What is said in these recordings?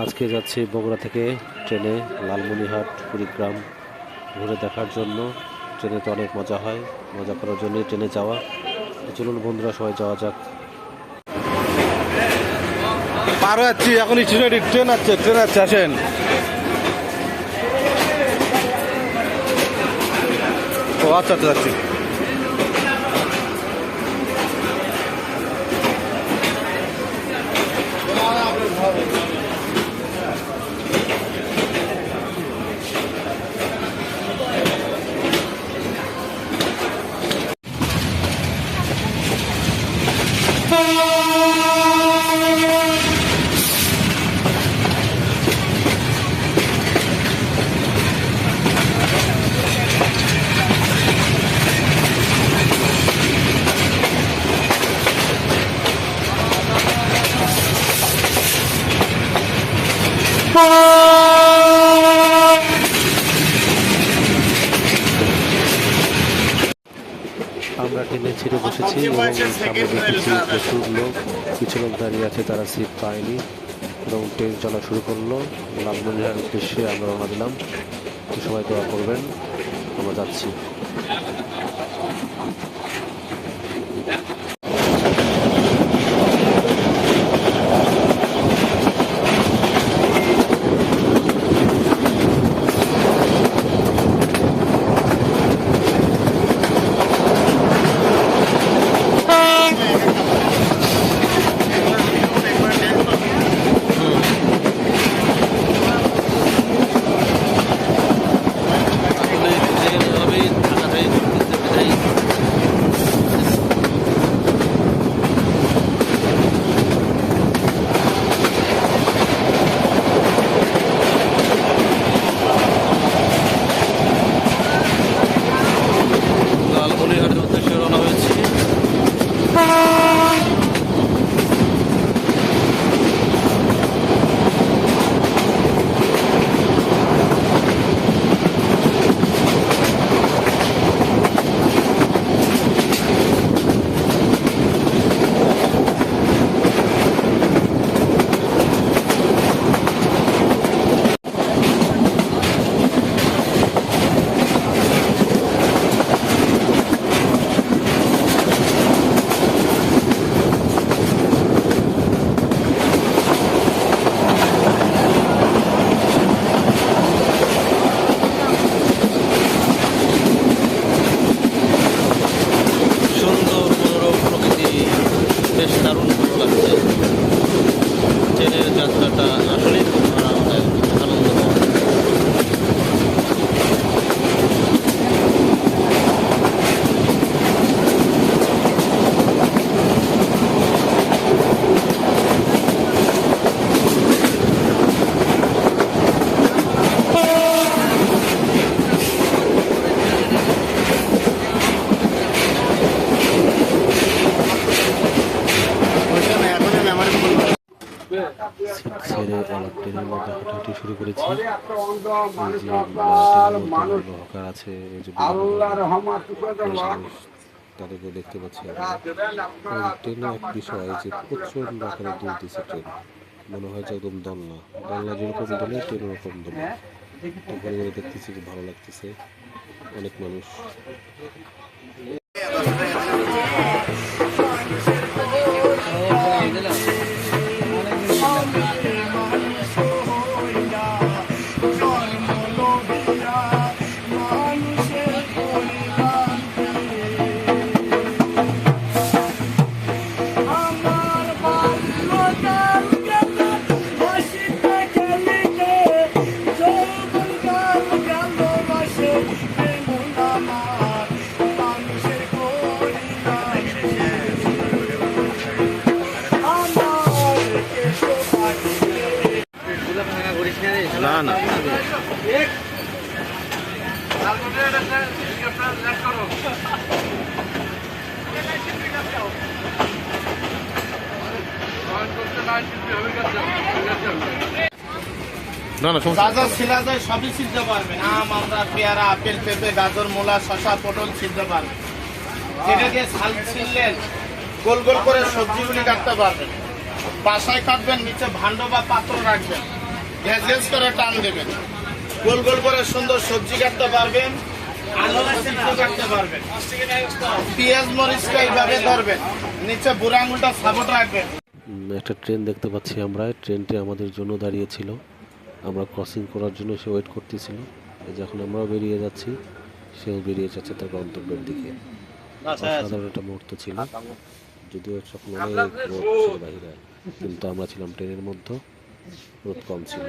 আজকে যাচ্ছি বগুড়া থেকে ট্রেনে লালমনিরহাট কুড়িগ্রাম ঘুরে দেখার জন্য। ট্রেনে তো অনেক মজা হয়, মজা করার জন্যই ট্রেনে যাওয়া। চলুন বন্ধুরা সবাই যাওয়া যাক। পার যাচ্ছি এখন, ট্রেন আছে আসেন। ও আচ্ছা যাচ্ছি। আমরা ট্রেনে ছেড়ে বসেছি এবং সামনে দেখেছি প্রচুর লোক, কিছু লোক দাঁড়িয়ে আছে, তারা সিট পায়নি এবং ট্রেন চলা শুরু করলো। লালমনিরহাট উদ্দেশ্যে আমরা রওনা দিলাম। সবাই দোয়া করবেন, আমরা যাচ্ছি। বেশ দারুণ ভালো লাগছে। ট্রেনের যাত্রাটা আসলেই খুব আরামদায়ক, আনন্দময়। ছেড়ে আবার ট্রেনের মধ্যে হাঁটাহাঁটি শুরু করেছি। হকার আছে, তাদেরকে দেখতে পাচ্ছি। ট্রেনে এক বিষয় যে প্রচন্ড আকারে দূর দিচ্ছে ট্রেন, মনে হয় যে একদম দোলনা যেরকম দোলে ট্রেন ওরকম দোলে। ঘুরে ঘুরে দেখতেছি, খুব ভালো লাগতেছে। অনেক মানুষ। না না গাজর ছিলা যায় সবই ছিলতে পারবেন। আম, আমরা, পেয়ারা, আপেল, পেঁপে, গাজর, মূলা, শসা, পটল ছিলতে পারবেন। যেটা দিয়ে ছাল ছিললেন গোল গোল করে সবজিগুলি কাটতে পারবেন। বাসায় কাটবেন, নিচে ভাণ্ড বা পাত্র রাখবেন, গ্যাস গ্যাস করে টান দেবেন। গোল গোল করে সুন্দর সবজি কাটতে পারবেন, আলু সিদ্ধ কাটতে পারবেন। পেঁয়াজ মরিচটা এইভাবে ধরবেন, নিচে বুড়া আঙুলটা সাপোর্ট রাখবেন। একটা ট্রেন দেখতে পাচ্ছি আমরা, ট্রেনটি আমাদের জন্য দাঁড়িয়েছিল, আমরা ক্রসিং করার জন্য সে ওয়েট করতেছিল। যখন আমরাও বেরিয়ে যাচ্ছি, সেও বেরিয়ে যাচ্ছে তার গন্তব্যের দিকে। অসাধারণ একটা মুহূর্ত ছিল, যদিও সকাল অনেক রোদ ছিল বাইরে, কিন্তু আমরা ছিলাম ট্রেনের মধ্যে, রোদ কম ছিল।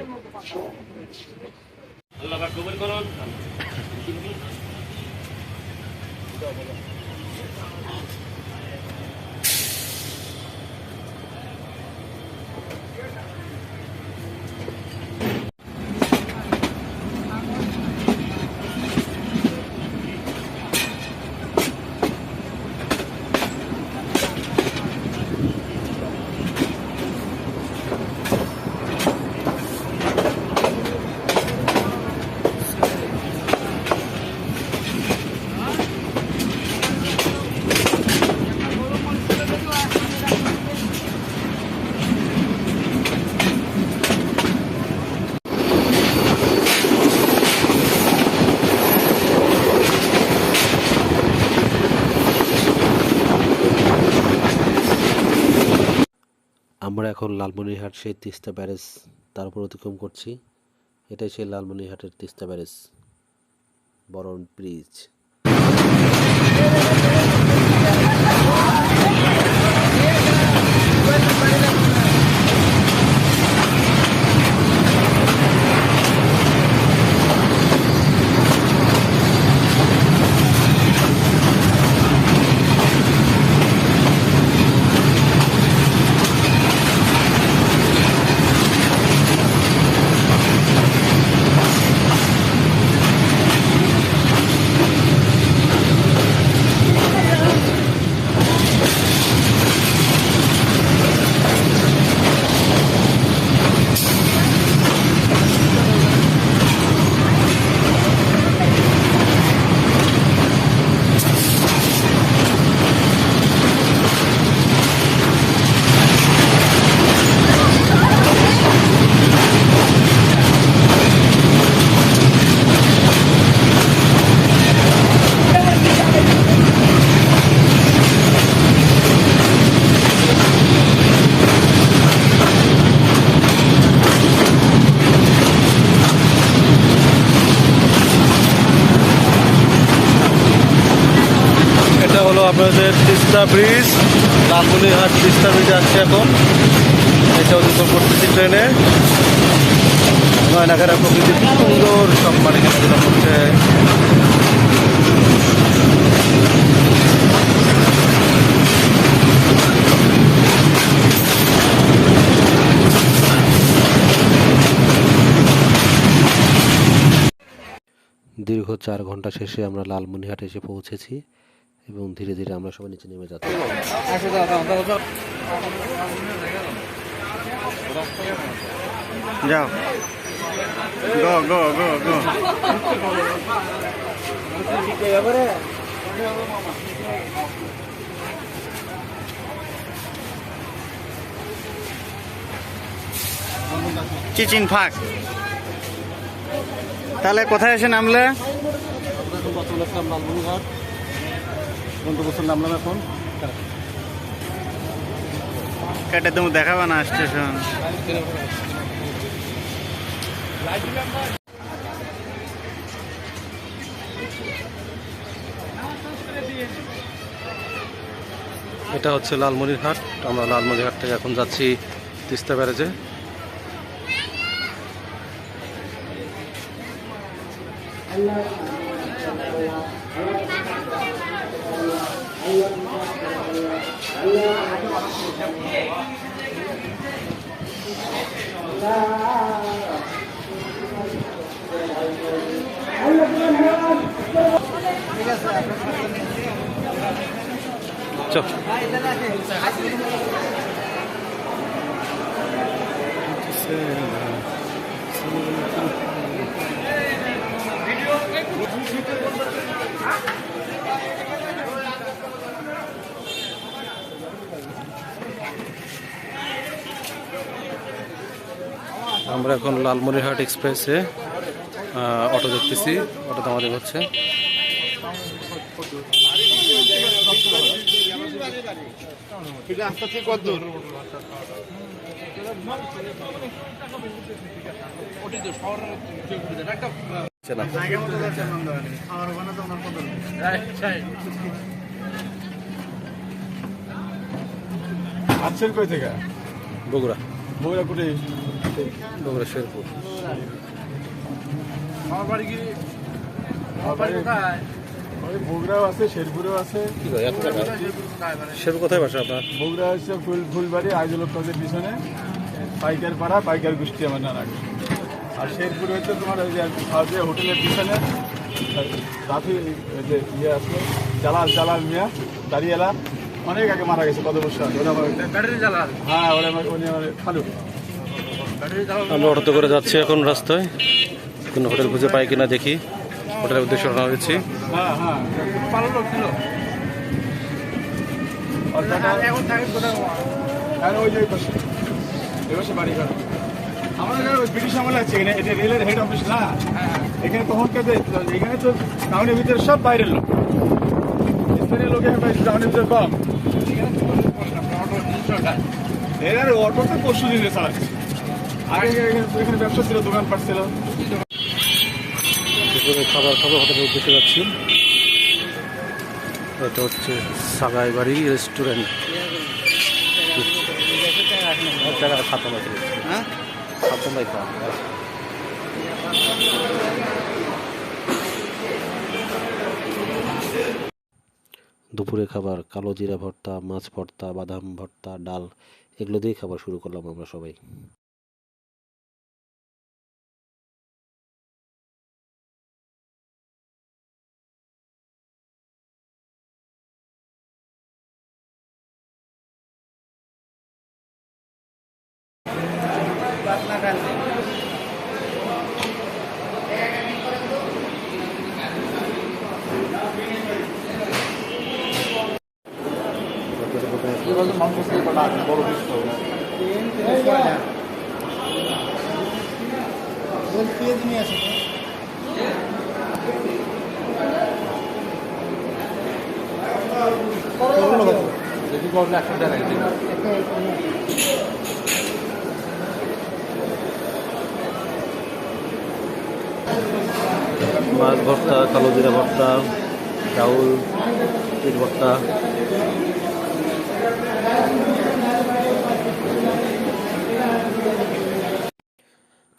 আমরা এখন লালমনিরহাট সেই তিস্তা ব্যারেজ তার উপর অতিক্রম করছি। এটাই সেই লালমনিরহাটের তিস্তা ব্যারেজ, বরণ ব্রিজ। আপনাদের তিস্তা ব্রিজ, লালমনিরহাট তিস্তা ব্রিজে আসছে এখন। এটা অতিক্রম করতেছি ট্রেনে। নয়নাঘাটা প্রকৃতি সুন্দর সব মানে খেলাধুলা করছে। দীর্ঘ 4 ঘন্টা শেষে আমরা লালমনিরহাটে এসে পৌঁছেছি এবং ধীরে ধীরে আমরা সবাই নিচে নেমে যাচ্ছি। যাও, গো গো গো গো। চিচিন ফাঁক। তাহলে কোথায় এসে নামলে? লালমনিরহাট গন্তব্যস্থল নামলাম এখন। কেটে তুমি দেখাবে না স্টেশন। এটা হচ্ছে লালমনিরহাট। আমরা লালমনিরহাট থেকে এখন যাচ্ছি তিস্তা ব্যারেজে। চল। আমরা এখন লালমনিরহাট এক্সপ্রেসে অটো দেখতেছি, অটো আমাদের হচ্ছে। আছেন কই থেকে? বগুড়া। বগুড়া কোটে? বগুড়া শেরপুর। আমার বাড়ি কি? আমার বাড়ি কোথায়? ওই বগুড়াও আছে, শেরপুরেও আছে। কি ভাই এক টাকা? শেরপুর কোথায় বাসা আপনার? বগুড়া হচ্ছে ফুলবাড়ি আইজল কলেজের পিছনে পাইকার পাড়া, পাইকার গোষ্ঠী আমার নানা। আর শেরপুর হচ্ছে তোমার ওই যে হোটেলের পিছনে রাফি যে ইয়ে আছে জালাল মিয়া দাঁড়িয়েলা, অনেক আগে মারা গেছে, কত বছর। হ্যাঁ, উনি আমার খালু। আমরা অটোতে করে যাচ্ছি এখন রাস্তায়, কোনো হোটেল খুঁজে পাই কিনা দেখি। হোটেলের উদ্দেশ্যে রওনা হয়েছি। হ্যাঁ হ্যাঁ, ভালো লোক ছিল। ওই যে পাশে বাড়ি ঘর আমাদের ব্রিটিশ আমলে আছে এখানে, এটা রেলের হেড অফিস না এখানে। তখন এখানে তো টাউনের ভিতরে সব বাইরের লোক, স্থানীয় লোক টাউনের ভিতরে কম। এর অটো তো পরশু দিনে চালাচ্ছে, আগে এখানে ব্যবসা ছিল, দোকানপাট ছিল। খাবার খাবার হোটেলের উদ্দেশ্যে যাচ্ছি। এটা হচ্ছে সাগাই বাড়ি রেস্টুরেন্ট। দুপুরে খাবার কালো জিরা ভর্তা, মাছ ভর্তা, বাদাম ভর্তা, ডাল, এগুলো দিয়ে খাবার শুরু করলাম আমরা সবাই। মাছ ভর্তা, কালো জিরা ভর্তা, ডাউল, পিঠ ভর্তা।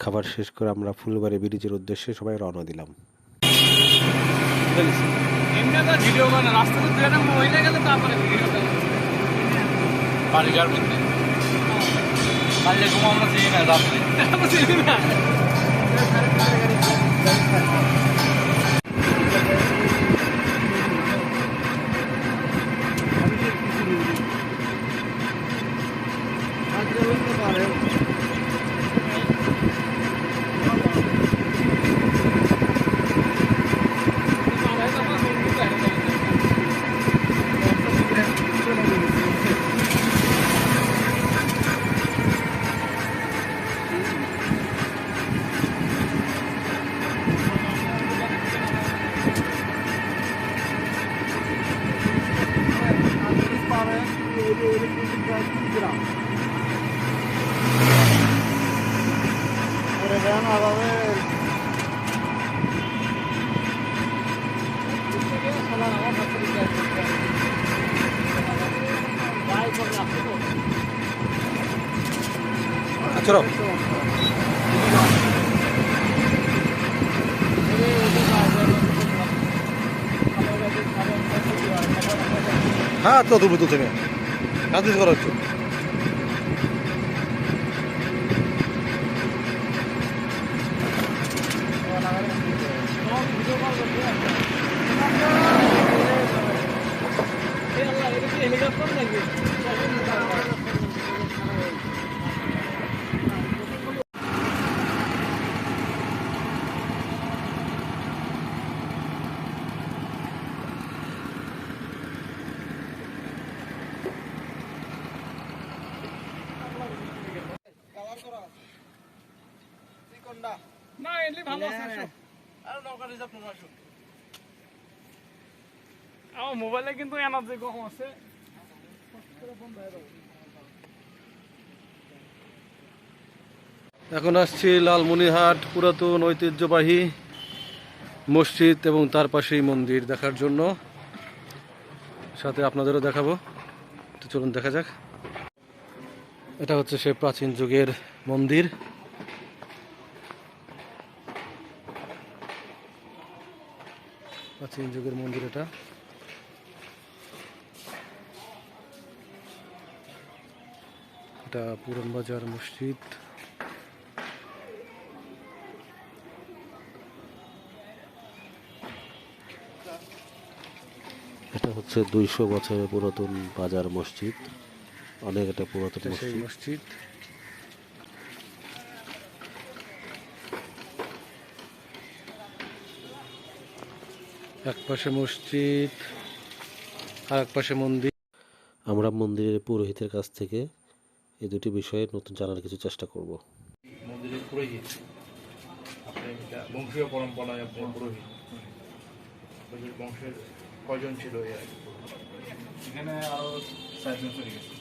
খাবার শেষ করে আমরা ফুলবাড়ি ব্রিজের উদ্দেশ্যে সবাই রওনা দিলাম। চলো হ্যাঁ, তো তুমি তো থেকে কাজ করা হচ্ছে। না এলি ভালো আছে আসো। আর নৌকা রিজার্ভ তোমরা আসো। আমার মোবাইলে কিন্তু এনার্জি কম আছে। এখন আসছি লালমনিরহাট পুরাতন ঐতিহ্যবাহী মসজিদ এবং তার পাশেই মন্দির দেখার জন্য, সাথে আপনাদেরও দেখাবো। তো চলুন দেখা যাক। এটা হচ্ছে সে প্রাচীন যুগের মন্দির। প্রাচীন যুগের মন্দির এটা। এটা পুরান বাজার মসজিদ। এটা হচ্ছে 200 বছরের পুরাতন বাজার মসজিদ, অনেক একটা পুরাতন এটা সেই মসজিদ। মসজিদ। এক পাশে মসজিদ আর এক পাশে মন্দির। আমরা মন্দিরের পুরোহিতের কাছ থেকে এই দুটি বিষয়ে নতুন জানার কিছু চেষ্টা করব। মন্দিরের পুরোহিত, আপনি এটা বংশীয় পরম্পরায় আপনি পুরোহিত। আপনাদের বংশের কয়জন ছিল এর আগে? এখানে আরো 4জন চলে গেছে।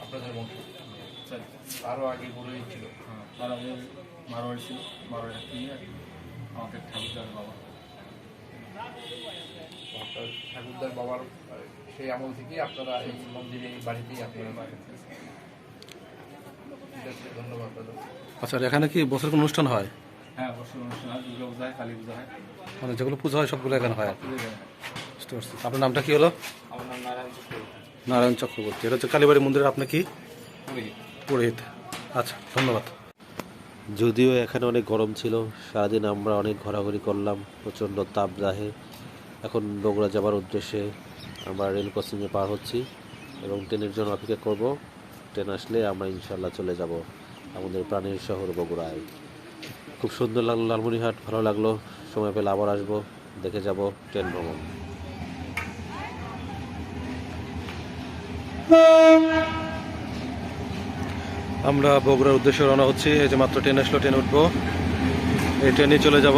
আপনাদের বংশ 4জন। আরও আগে পুরোহিত ছিল। তার আগে মারোয়াড়ি ছিল, মারোয়াড়ি থেকে আমাদের ঠাকুরদার বাবা। আপনার ঠাকুরদার বাবার সেই আমল থেকেই আপনারা এই মন্দিরে, এই বাড়িতেই আপনারা ঠিক আছে, ধন্যবাদ দাদা। আচ্ছা, আর এখানে কি বছর কোনো অনুষ্ঠান হয়? হ্যাঁ, অবশ্যই অনুষ্ঠান হয়, দুর্গা পূজা হয়, কালী পূজা হয়। মানে যেগুলো পুজো হয় সবগুলো এখানে হয়? পুজো হয়। বুঝতে পারছি। আপনার নামটা কি হলো? আমার নাম নারায়ণ চক্রবর্তী। নারায়ণ চক্রবর্তী। এটা হচ্ছে কালীবাড়ি মন্দিরের আপনি কি পুরোহিত। পুরোহিত? আচ্ছা, ধন্যবাদ। যদিও এখানে অনেক গরম ছিল, সারাদিন আমরা অনেক ঘোরাঘুরি করলাম, প্রচণ্ড তাপদাহে। এখন বগুড়া যাবার উদ্দেশ্যে আমরা রেল ক্রসিংয়ে পার হচ্ছি এবং ট্রেনের জন্য অপেক্ষা করব। ট্রেন আসলে আমরা ইনশাল্লাহ চলে যাব আমাদের প্রাণের শহর বগুড়ায়। খুব সুন্দর লাগলো লালমনিরহাট, ভালো লাগলো। সময় পেলে আবার আসবো, দেখে যাব ট্রেন ভ্রমণ। আমরা বগুড়ার উদ্দেশ্যে রওনা হচ্ছি। এই যে মাত্র ট্রেন আসলো, ট্রেন উঠবো, এই ট্রেনে চলে যাব।